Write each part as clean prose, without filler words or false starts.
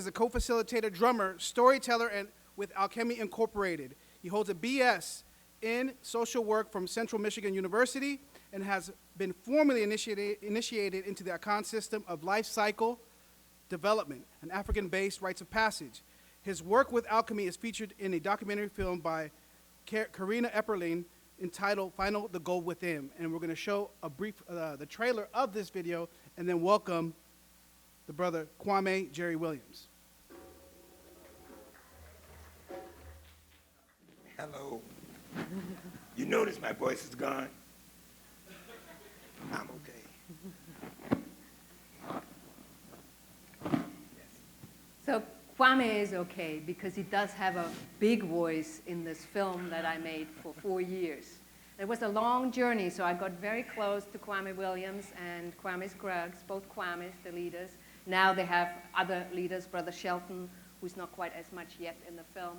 a co-facilitator, drummer, storyteller, and with Alchemy Incorporated. He holds a BS in social work from Central Michigan University and has been formally initiated into the Akron system of life cycle development, an African-based rites of passage. His work with Alchemy is featured in a documentary film by Karina Epperling entitled Final the Goal Within. And we're going to show a brief, the trailer of this video, and then welcome the brother Kwame Jerry Williams. Hello. You notice my voice is gone? I'm okay. So Kwame is okay because he does have a big voice in this film that I made for 4 years. It was a long journey, so I got very close to Kwame Williams and Kwame Scruggs, both Kwames, the leaders. Now they have other leaders, Brother Shelton, who's not quite as much yet in the film.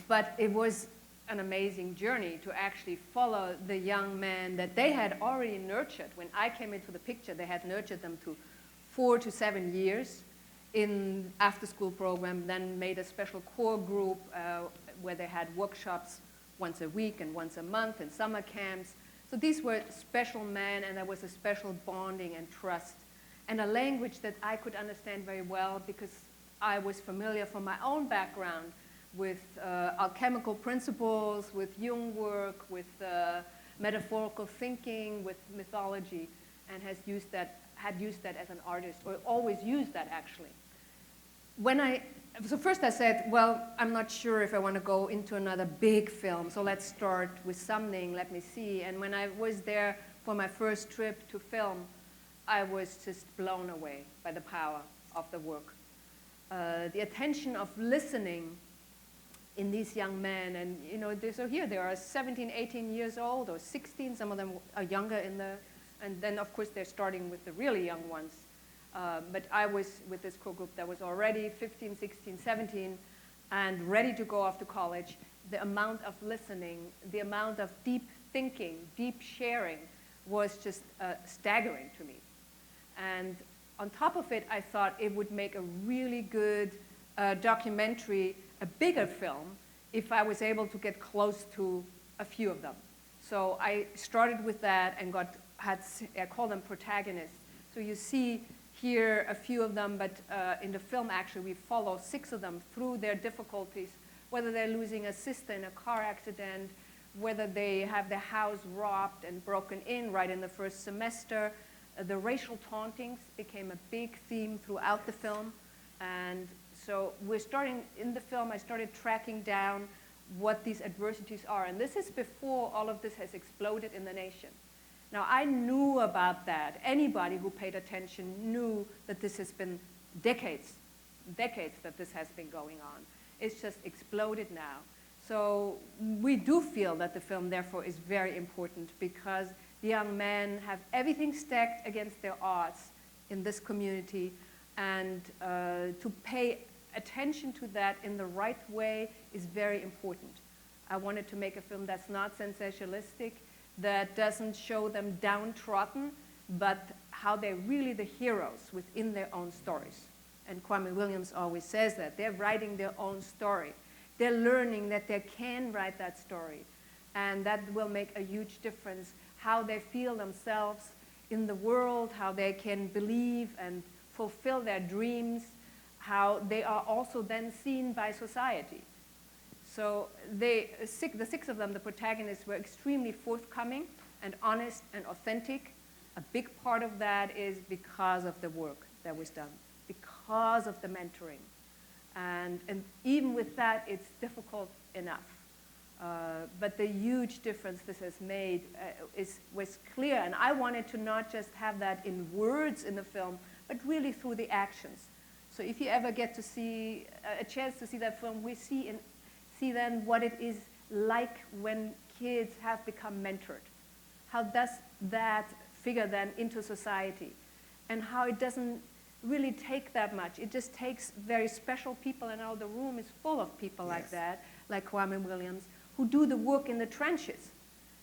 But it was an amazing journey to actually follow the young men that they had already nurtured. When I came into the picture, they had nurtured them to 4 to 7 years in after-school program, then made a special core group where they had workshops once a week and once a month and summer camps. So these were special men, and there was a special bonding and trust and a language that I could understand very well because I was familiar from my own background with alchemical principles, with Jung work, with metaphorical thinking, with mythology, and had used that as an artist, or always used that actually. So first I said, well, I'm not sure if I want to go into another big film, so let's start with something, let me see. And when I was there for my first trip to film, I was just blown away by the power of the work. The attention of listening in these young men, and you know, so here they are 17, 18 years old, or 16, some of them are younger and then of course they're starting with the really young ones. But I was with this core group that was already 15, 16, 17, and ready to go off to college. The amount of listening, the amount of deep thinking, deep sharing was just staggering to me. And on top of it, I thought it would make a really good documentary, a bigger film, if I was able to get close to a few of them. So I started with that and I call them protagonists. So you see here a few of them, but in the film actually we follow 6 of them through their difficulties, whether they're losing a sister in a car accident, whether they have their house robbed and broken in right in the first semester. The racial tauntings became a big theme throughout the film. And so we're starting, in the film, I started tracking down what these adversities are. And this is before all of this has exploded in the nation. Now, I knew about that. Anybody who paid attention knew that this has been decades that this has been going on. It's just exploded now. So we do feel that the film, therefore, is very important because the young men have everything stacked against their odds in this community, and to pay attention to that in the right way is very important. I wanted to make a film that's not sensationalistic, that doesn't show them downtrodden, but how they're really the heroes within their own stories. And Kwame Williams always says that. They're writing their own story. They're learning that they can write that story. And that will make a huge difference, how they feel themselves in the world, how they can believe and fulfill their dreams, how they are also then seen by society. So the 6 of them, the protagonists, were extremely forthcoming and honest and authentic. A big part of that is because of the work that was done, because of the mentoring. And even with that, it's difficult enough. But the huge difference this has made was clear. And I wanted to not just have that in words in the film, but really through the actions. So if you ever get to see a chance to see that film, we see then what it is like when kids have become mentored. How does that figure then into society? And how it doesn't really take that much. It just takes very special people, and now the room is full of people like that, like Kwame Williams, who do the work in the trenches.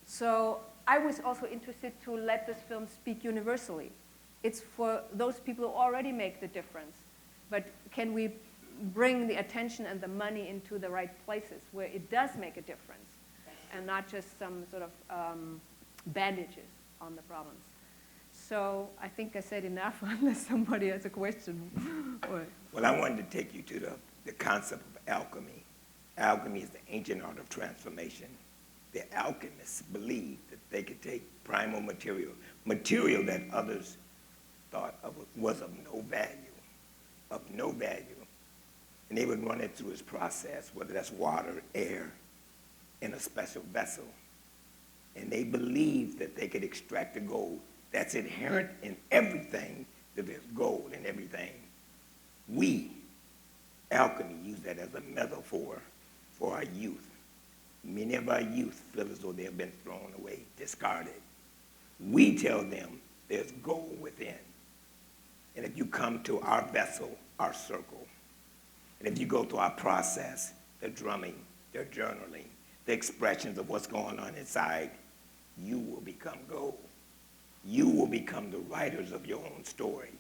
So I was also interested to let this film speak universally. It's for those people who already make the difference. But can we bring the attention and the money into the right places where it does make a difference and not just some sort of bandages on the problems? So I think I said enough unless somebody has a question. Well, I wanted to take you to the concept of alchemy. Alchemy is the ancient art of transformation. The alchemists believed that they could take primal material that others thought was of no value, and they would run it through its process, whether that's water, air, in a special vessel. And they believed that they could extract the gold that's inherent in everything, that there's gold in everything. We, alchemy, use that as a metaphor for our youth. Many of our youth feel as though they have been thrown away, discarded. We tell them there's gold within. And if you come to our vessel, our circle, and if you go through our process, the drumming, the journaling, the expressions of what's going on inside, you will become gold. You will become the writers of your own story.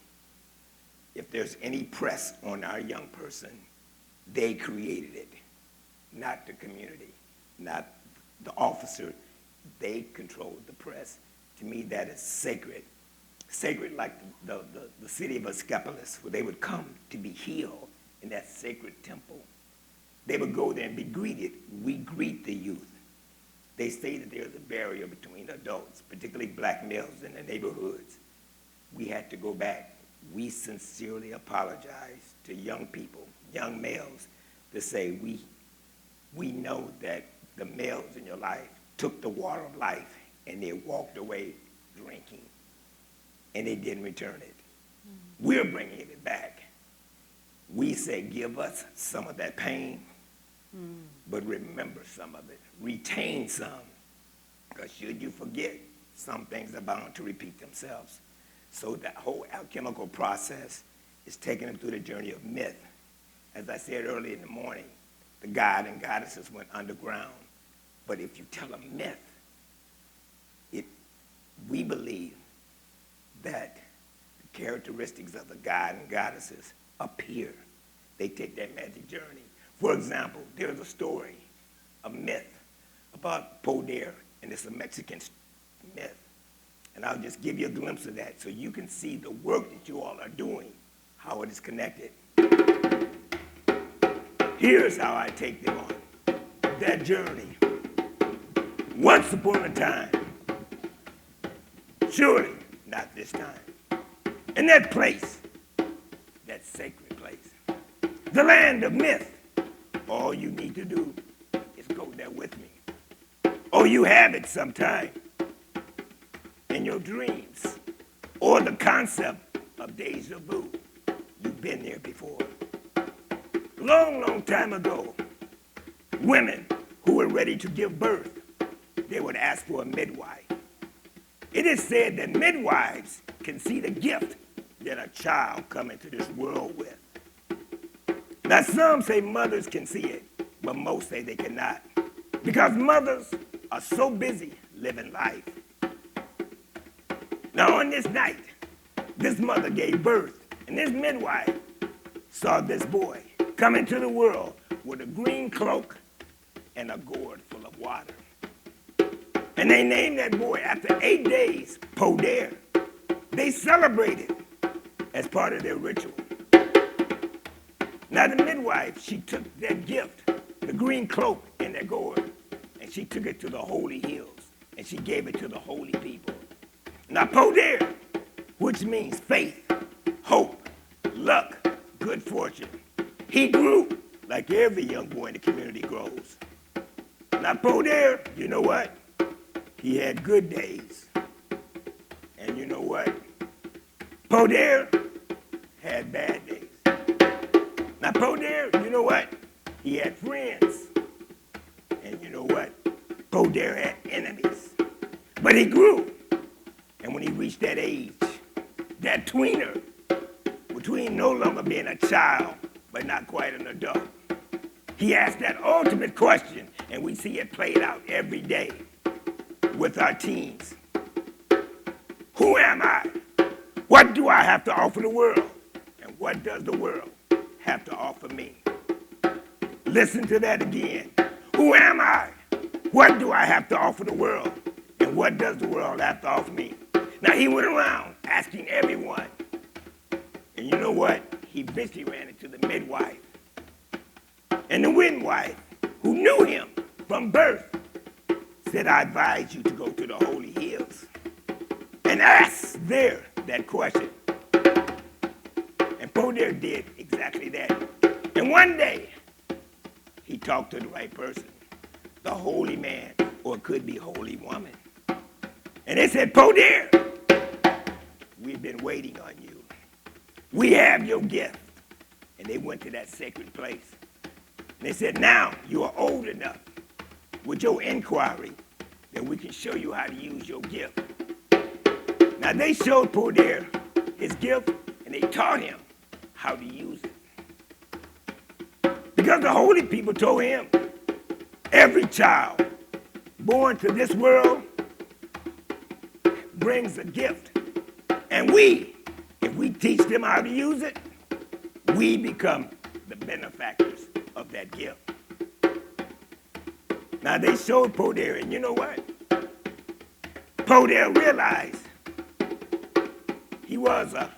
If there's any press on our young person, they created it, not the community, not the officer. They controlled the press. To me, that is sacred. Sacred like the city of Asclepius, where they would come to be healed in that sacred temple. They would go there and be greeted. We greet the youth. They say that there's a barrier between adults, particularly black males in the neighborhoods. We had to go back. We sincerely apologize to young people, young males, to say we know that the males in your life took the water of life and they walked away drinking, and they didn't return it. We're bringing it back. We say, give us some of that pain, but remember some of it. Retain some, because should you forget, some things are bound to repeat themselves. So that whole alchemical process is taking them through the journey of myth. As I said early in the morning, the god and goddesses went underground. But if you tell a myth, we believe that the characteristics of the god and goddesses appear. They take that magic journey. For example, there's a story, a myth about Poder, and it's a Mexican myth. And I'll just give you a glimpse of that so you can see the work that you all are doing, how it is connected. Here's how I take them on that journey. Once upon a time, surely not this time, in that place, that sacred place, the land of myth, all you need to do is go there with me. Or you have it sometime in your dreams, or the concept of deja vu. You've been there before. Long, long time ago, women who were ready to give birth, they would ask for a midwife. It is said that midwives can see the gift that a child come into this world with. Now some say mothers can see it, but most say they cannot, because mothers are so busy living life. Now on this night, this mother gave birth, and this midwife saw this boy come into the world with a green cloak and a gourd full of water. And they named that boy after 8 days, Poder. They celebrated as part of their ritual. Now the midwife, she took that gift, the green cloak and that gourd, and she took it to the holy hills, and she gave it to the holy people. Now Poder, which means faith, hope, luck, good fortune, he grew like every young boy in the community grows. Now Poder, you know what? He had good days. And you know what? Poder had bad days. Now Poder, you know what? He had friends. And you know what? Poder had enemies. But he grew. And when he reached that age, that tweener, between no longer being a child, but not quite an adult, he asked that ultimate question, and we see it played out every day with our teens. Who am I? What do I have to offer the world? And what does the world have to offer me? Listen to that again. Who am I? What do I have to offer the world? And what does the world have to offer me? Now, he went around asking everyone. And you know what? He eventually ran into the midwife. And the midwife, who knew him from birth, said, I advise you to go to the holy hills and ask there that question. And Poder did exactly that. And one day, he talked to the right person, the holy man, or it could be holy woman. And they said, Poder, we've been waiting on you. We have your gift. And they went to that sacred place. And they said, now you are old enough with your inquiry that we can show you how to use your gift. Now they showed Poder his gift and they taught him how to use it. Because the holy people told him, every child born to this world brings a gift. And if we teach them how to use it, we become the benefactors of that gift. Now they showed Poder, and you know what? Poder realized he was a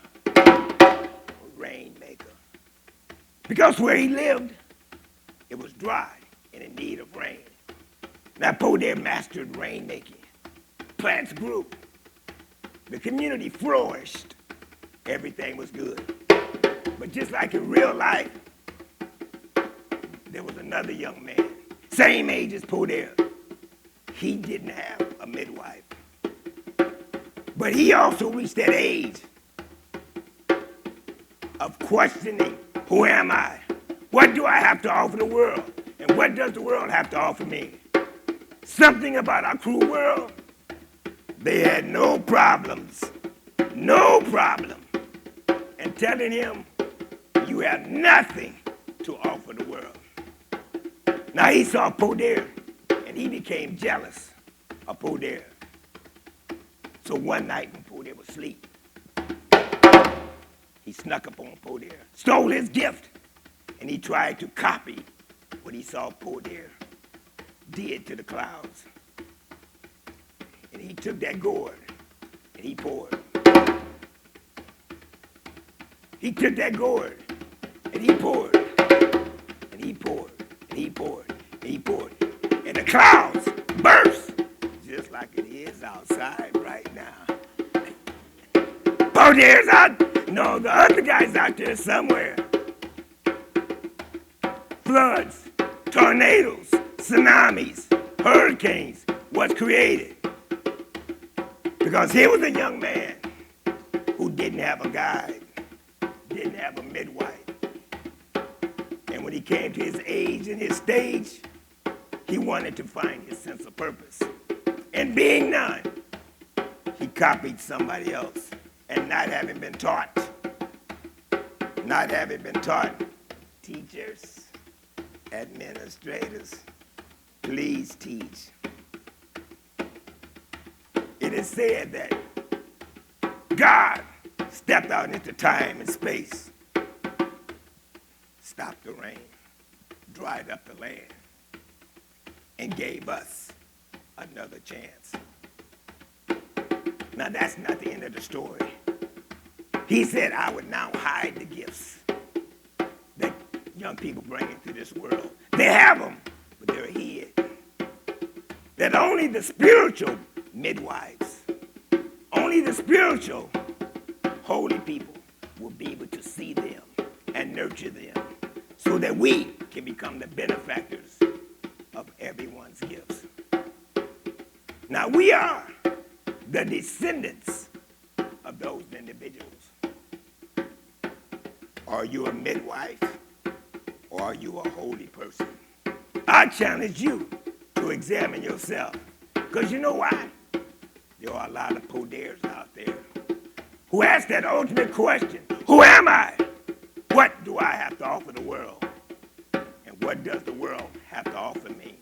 rainmaker. Because where he lived, it was dry and in need of rain. Now Poder mastered rainmaking. Plants grew. The community flourished. Everything was good. But just like in real life, there was another young man, same age as Poder. He didn't have a midwife. But he also reached that age of questioning, who am I? What do I have to offer the world? And what does the world have to offer me? Something about our cruel world, they had no problems, and telling him, you have nothing to offer the world. Now he saw Poder, and he became jealous of Poder. So one night when Poder was asleep, he snuck up on Poder, stole his gift, and he tried to copy what he saw Poder did to the clouds. And he took that gourd and he poured. He took that gourd and he poured. And he poured. And he poured. And he poured. And the clouds burst just like it is outside right now. Poder's out. No, the other guy's out there somewhere. Floods, tornadoes, tsunamis, hurricanes was created. Because here was a young man who didn't have a guide, didn't have a midwife. And when he came to his age and his stage, he wanted to find his sense of purpose. And being none, he copied somebody else. And not having been taught, teachers, administrators, please teach. It is said that God stepped out into time and space, stopped the rain, dried up the land, and gave us another chance. Now that's not the end of the story. He said, I would now hide the gifts that young people bring into this world. They have them, but they're hid. That only the spiritual midwives, only the spiritual holy people will be able to see them and nurture them so that we can become the benefactors of everyone's gifts. Now we are the descendants of those individuals. Are you a midwife or are you a holy person? I challenge you to examine yourself. Because you know why? There are a lot of Poders out there who ask that ultimate question, who am I? What do I have to offer the world? And what does the world have to offer me?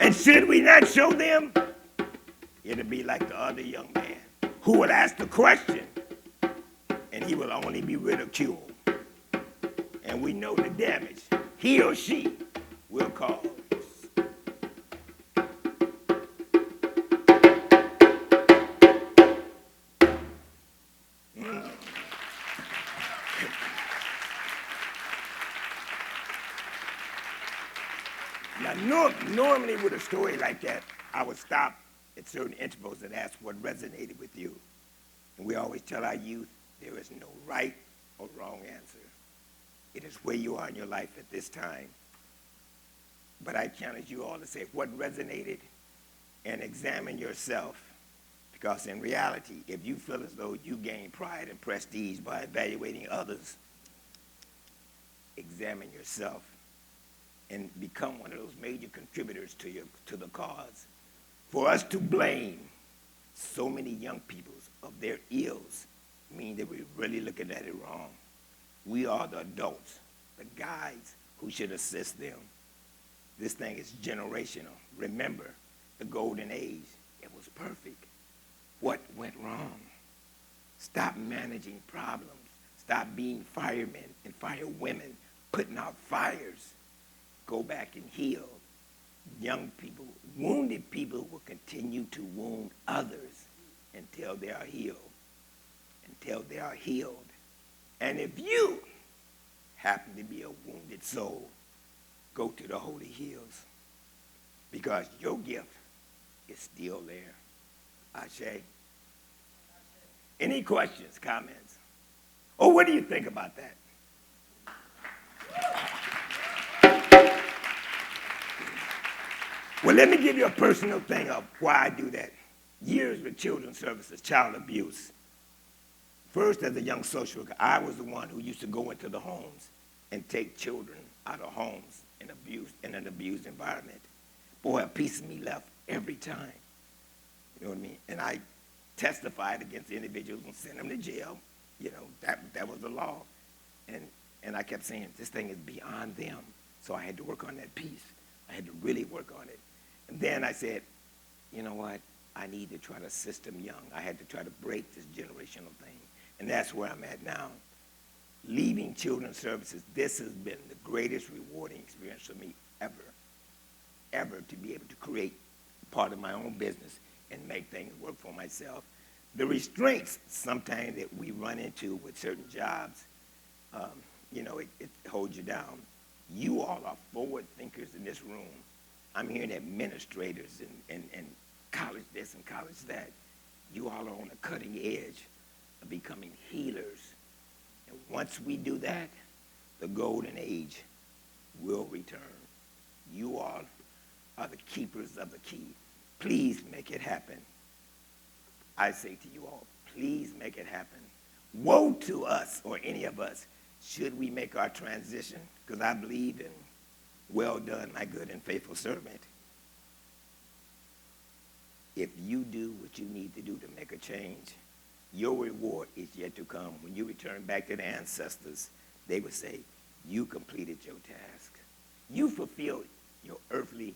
And should we not show them? It'll be like the other young man who will ask the question and he will only be ridiculed. and we know the damage he or she will cause. Now, normally with a story like that, I would stop at certain intervals and ask what resonated with you. And we always tell our youth, there is no right or wrong answer. It is where you are in your life at this time. But I challenge you all to say what resonated and examine yourself. Because in reality, if you feel as though you gain pride and prestige by evaluating others, examine yourself and become one of those major contributors to the cause. For us to blame so many young people of their ills mean that we're really looking at it wrong. We are the adults, the guides who should assist them. This thing is generational. Remember, the golden age, it was perfect. What went wrong? Stop managing problems. Stop being firemen and firewomen, putting out fires. Go back and heal. Young people, wounded people will continue to wound others until they are healed. Until they are healed. And if you happen to be a wounded soul, go to the holy hills, because your gift is still there. Ashe. Any questions, comments? Oh, what do you think about that? Well, let me give you a personal thing of why I do that. Years with children's services, child abuse. First, as a young social worker, I was the one who used to go into the homes and take children out of homes in an abused environment. Boy, a piece of me left every time. You know what I mean? And I testified against the individuals and sent them to jail. You know, that was the law. And I kept saying, this thing is beyond them. So I had to work on that piece. I had to really work on it. And then I said, you know what? I need to try to assist them young. I had to try to break this generational thing. And that's where I'm at now. Leaving children's services, this has been the greatest rewarding experience for me ever to be able to create part of my own business and make things work for myself. The restraints sometimes that we run into with certain jobs, you know, it holds you down. You all are forward thinkers in this room. I'm hearing administrators and college this and college that. You all are on the cutting edge of becoming healers. And once we do that, the golden age will return. You all are the keepers of the key. Please make it happen. I say to you all, please make it happen. Woe to us, or any of us, should we make our transition, because I believe in well done, my good and faithful servant. If you do what you need to do to make a change, your reward is yet to come. When you return back to the ancestors, they would say, you completed your task. You fulfilled your earthly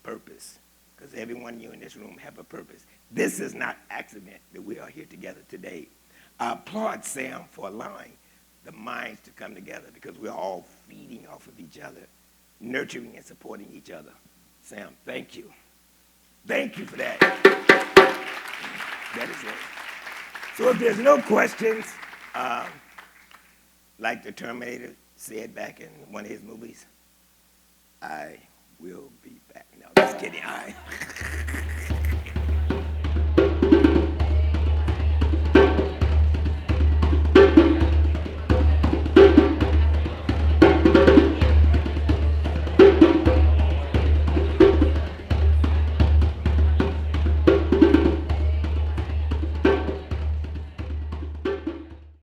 purpose, because every one of you in this room have a purpose. This is not accident that we are here together today. I applaud Sam for allowing the minds to come together, because we're all feeding off of each other, nurturing and supporting each other. Sam, thank you. Thank you for that. That is it. So if there's no questions, like the Terminator said back in one of his movies, I will be back. No, just kidding.